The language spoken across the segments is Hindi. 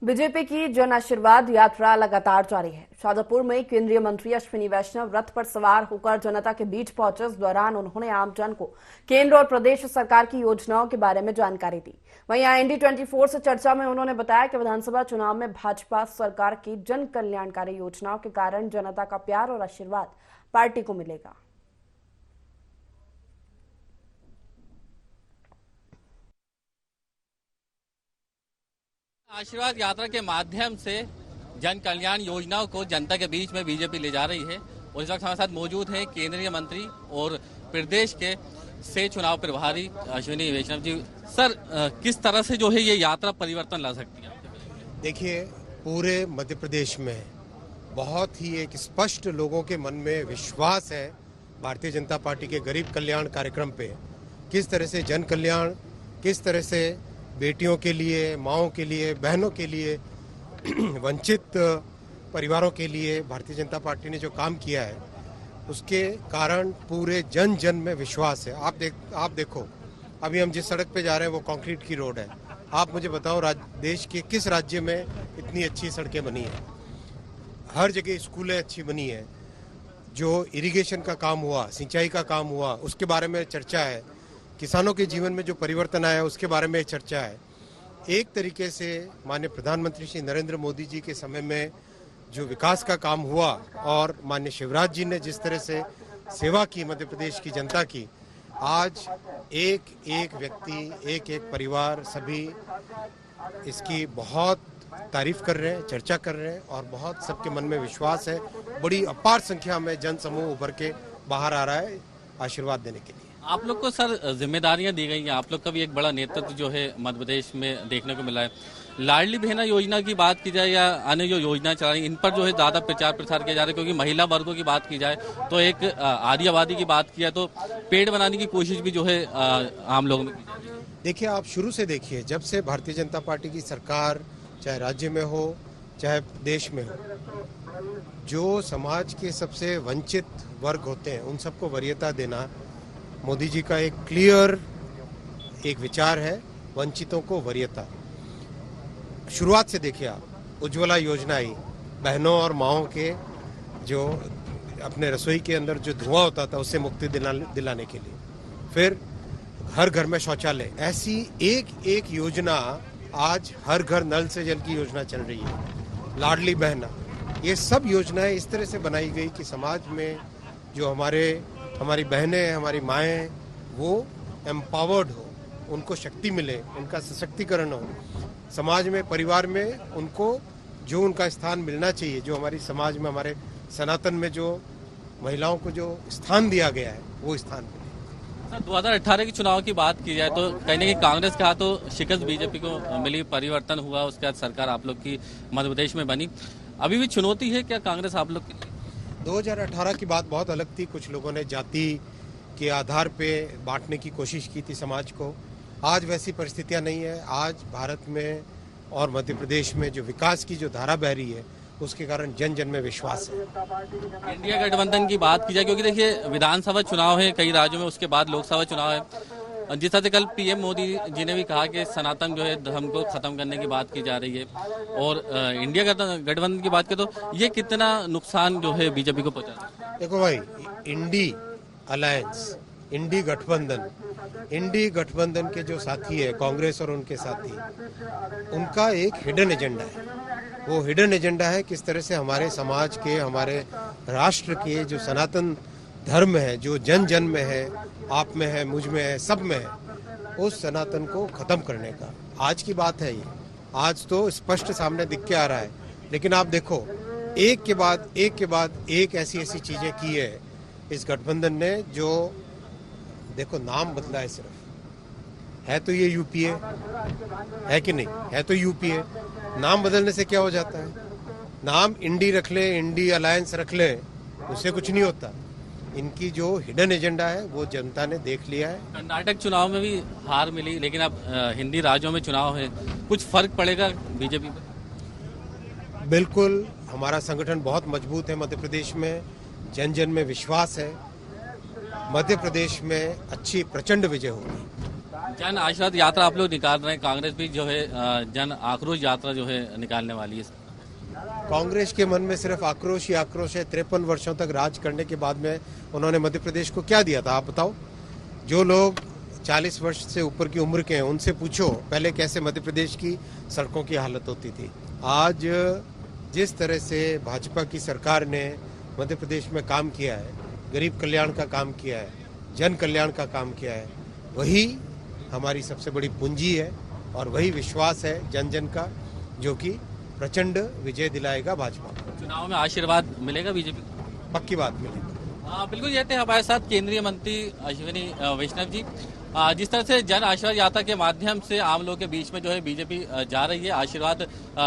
बीजेपी की जन आशीर्वाद यात्रा लगातार जारी है। शाजापुर में केंद्रीय मंत्री अश्विनी वैष्णव रथ पर सवार होकर जनता के बीच पहुंचे। इस दौरान उन्होंने आमजन को केंद्र और प्रदेश सरकार की योजनाओं के बारे में जानकारी दी। वहीं IND24 से चर्चा में उन्होंने बताया कि विधानसभा चुनाव में भाजपा सरकार की जन कल्याणकारी योजनाओं के कारण जनता का प्यार और आशीर्वाद पार्टी को मिलेगा। आशीर्वाद यात्रा के माध्यम से जन कल्याण योजनाओं को जनता के बीच में बीजेपी ले जा रही है और इस वक्त हमारे साथ मौजूद हैं केंद्रीय मंत्री और प्रदेश के से चुनाव प्रभारी अश्विनी वैष्णव जी। सर, किस तरह से जो है ये यात्रा परिवर्तन ला सकती है? देखिए, पूरे मध्य प्रदेश में बहुत ही एक स्पष्ट लोगों के मन में विश्वास है भारतीय जनता पार्टी के गरीब कल्याण कार्यक्रम पे। किस तरह से जन कल्याण, किस तरह से बेटियों के लिए, माओं के लिए, बहनों के लिए, वंचित परिवारों के लिए भारतीय जनता पार्टी ने जो काम किया है उसके कारण पूरे जन जन में विश्वास है। आप देखो, अभी हम जिस सड़क पे जा रहे हैं वो कंक्रीट की रोड है। आप मुझे बताओ, देश के किस राज्य में इतनी अच्छी सड़कें बनी है? हर जगह स्कूलें अच्छी बनी है। जो इरिगेशन का काम हुआ, सिंचाई का काम हुआ, उसके बारे में चर्चा है। किसानों के जीवन में जो परिवर्तन आया उसके बारे में चर्चा है। एक तरीके से माननीय प्रधानमंत्री श्री नरेंद्र मोदी जी के समय में जो विकास का काम हुआ और माननीय शिवराज जी ने जिस तरह से सेवा की मध्य प्रदेश की जनता की, आज एक एक व्यक्ति, एक एक परिवार, सभी इसकी बहुत तारीफ कर रहे हैं, चर्चा कर रहे हैं और बहुत सबके मन में विश्वास है। बड़ी अपार संख्या में जन समूह उभर के बाहर आ रहा है आशीर्वाद देने के लिए। आप लोग को सर जिम्मेदारियां दी गई हैं, आप लोग का भी एक बड़ा नेतृत्व जो है मध्य प्रदेश में देखने को मिला है। लाडली बहना योजना की बात की जाए या अन्य जो योजना चला रही, इन पर जो है ज्यादा प्रचार प्रसार किया जा रहा है, क्योंकि महिला वर्गों की बात की जाए तो एक आदि आबादी की बात किया तो पेड़ बनाने की कोशिश भी जो है आम लोगों में की जा रही है। देखिए, आप शुरू से देखिए, जब से भारतीय जनता पार्टी की सरकार चाहे राज्य में हो चाहे देश में हो, जो समाज के सबसे वंचित वर्ग होते हैं उन सबको वरीयता देना मोदी जी का एक क्लियर एक विचार है। वंचितों को वरीयता शुरुआत से देखिए आप, उज्ज्वला योजना आई, बहनों और माओं के जो अपने रसोई के अंदर जो धुआं होता था उससे मुक्ति दिलाने के लिए। फिर हर घर में शौचालय, ऐसी एक एक योजना। आज हर घर नल से जल की योजना चल रही है। लाडली बहना, ये सब योजनाएं इस तरह से बनाई गई कि समाज में जो हमारी बहनें, हमारी माएँ, वो एम्पावर्ड हो, उनको शक्ति मिले, उनका सशक्तिकरण हो, समाज में, परिवार में उनको जो उनका स्थान मिलना चाहिए, जो हमारी समाज में, हमारे सनातन में जो महिलाओं को जो स्थान दिया गया है वो स्थान मिले। 2018 के चुनाव की बात की जाए तो कहीं ना कहीं कांग्रेस का तो शिकस्त बीजेपी को मिली, परिवर्तन हुआ, उसके बाद सरकार आप लोग की मध्य प्रदेश में बनी। अभी भी चुनौती है क्या कांग्रेस आप लोग की? 2018 की बात बहुत अलग थी। कुछ लोगों ने जाति के आधार पे बांटने की कोशिश की थी समाज को। आज वैसी परिस्थितियां नहीं है। आज भारत में और मध्य प्रदेश में जो विकास की जो धारा बह रही है उसके कारण जन जन में विश्वास है। इंडिया गठबंधन की बात की जाए, क्योंकि देखिए विधानसभा चुनाव है कई राज्यों में, उसके बाद लोकसभा चुनाव है। जिस तरह से कल PM मोदी जी ने भी कहा कि सनातन जो है धर्म को खत्म करने की बात की जा रही है और इंडिया गठबंधन की बात करें तो ये कितना नुकसान जो है बीजेपी को पहुंचा? देखो भाई, इंडी अलायंस, इंडी गठबंधन के जो साथी है कांग्रेस और उनके साथी, उनका एक हिडन एजेंडा है। वो हिडन एजेंडा है किस तरह से हमारे समाज के, हमारे राष्ट्र के जो सनातन धर्म है, जो जन जन में है, आप में है, मुझ में है, सब में है, उस सनातन को खत्म करने का आज की बात है। ये आज तो स्पष्ट सामने दिख के आ रहा है। लेकिन आप देखो, एक के बाद एक ऐसी चीजें की है इस गठबंधन ने, जो देखो नाम बदला है सिर्फ, है तो ये यूपीए है कि नहीं? है तो यूपीए। नाम बदलने से क्या हो जाता है? नाम इंडी रख लें, इंडी अलायंस रख लें, उससे कुछ नहीं होता। इनकी जो हिडन एजेंडा है वो जनता ने देख लिया है। कर्नाटक चुनाव में भी हार मिली, लेकिन अब हिंदी राज्यों में चुनाव है, कुछ फर्क पड़ेगा बीजेपी पर? बिल्कुल, हमारा संगठन बहुत मजबूत है मध्य प्रदेश में, जन जन में विश्वास है। मध्य प्रदेश में अच्छी प्रचंड विजय होगी। जन आशीर्वाद यात्रा आप लोग निकाल रहे हैं, कांग्रेस भी जो है जन आक्रोश यात्रा जो है निकालने वाली है। कांग्रेस के मन में सिर्फ आक्रोश ही आक्रोश है। 53 वर्षों तक राज करने के बाद में उन्होंने मध्य प्रदेश को क्या दिया था, आप बताओ। जो लोग 40 वर्ष से ऊपर की उम्र के हैं उनसे पूछो पहले कैसे मध्य प्रदेश की सड़कों की हालत होती थी। आज जिस तरह से भाजपा की सरकार ने मध्य प्रदेश में काम किया है, गरीब कल्याण का काम किया है, जन कल्याण का काम किया है, वही हमारी सबसे बड़ी पूंजी है और वही विश्वास है जन जन का, जो कि प्रचंड विजय दिलाएगा भाजपा को। चुनाव में आशीर्वाद मिलेगा बीजेपी को? पक्की बात मिलेगी। बिल्कुल, ये थे हमारे साथ केंद्रीय मंत्री अश्विनी वैष्णव जी। जिस तरह से जन आशीर्वाद यात्रा के माध्यम से आम लोगों के बीच में जो है बीजेपी जा रही है, आशीर्वाद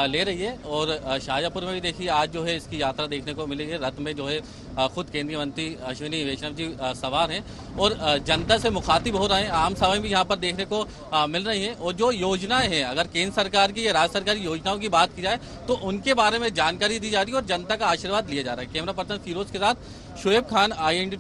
ले रही है, और शाहजहाँपुर में भी देखिए आज जो है इसकी यात्रा देखने को मिलेगी। रथ में जो है खुद केंद्रीय मंत्री अश्विनी वैष्णव जी सवार हैं और जनता से मुखातिब हो रहे हैं। आम सभाएं भी यहाँ पर देखने को मिल रही हैं और जो योजनाएं हैं, अगर केंद्र सरकार की या राज्य सरकार की योजनाओं की बात की जाए तो उनके बारे में जानकारी दी जा रही है और जनता का आशीर्वाद लिया जा रहा है। कैमरा पर्सन फिरोज के साथ शोएब खान, IND।